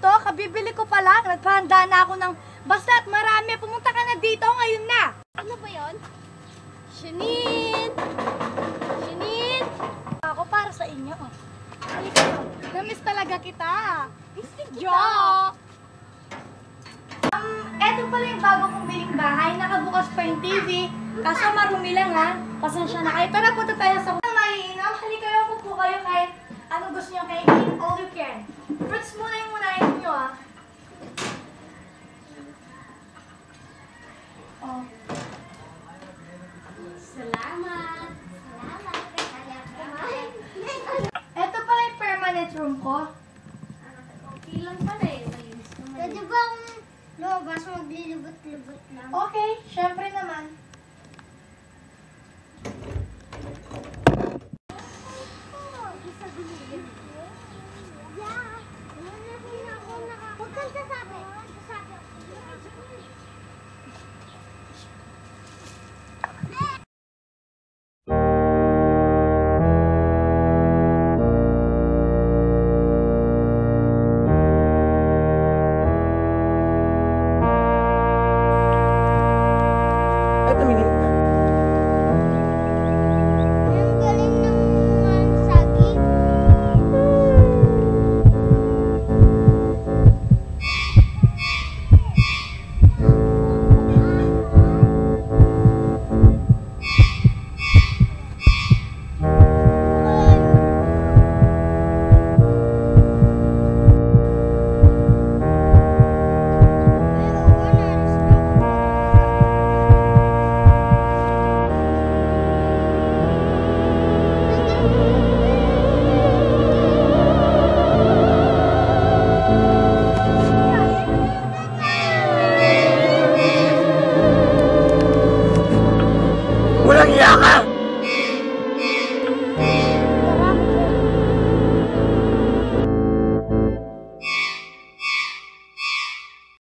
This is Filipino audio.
to, kabibili ko pa lang. Nagpahanda na ako ng basta't marami. Pumunta ka na dito ngayon na. Ano ba yun? Shanine! Shanine! Ako para sa inyo. Halika to. Namiss talaga kita. Jo! Eto pala yung bago kong biling bahay. Nakabukas pa yung TV. Kaso marumi lang ha. Pasensya na kayo. Tara, punta tayo sa maiinom. Halika kayo, pupo kayo kahit ano gusto nyo kainin. All you can. Fruits muna yung munahin nyo ha. Oh. Salamat! Salamat! Eto pala yung permanent room ko. Okay lang pala eh. Malinis naman. Pwede bang lumabas maglilibot-libot lang? Okay, syempre naman.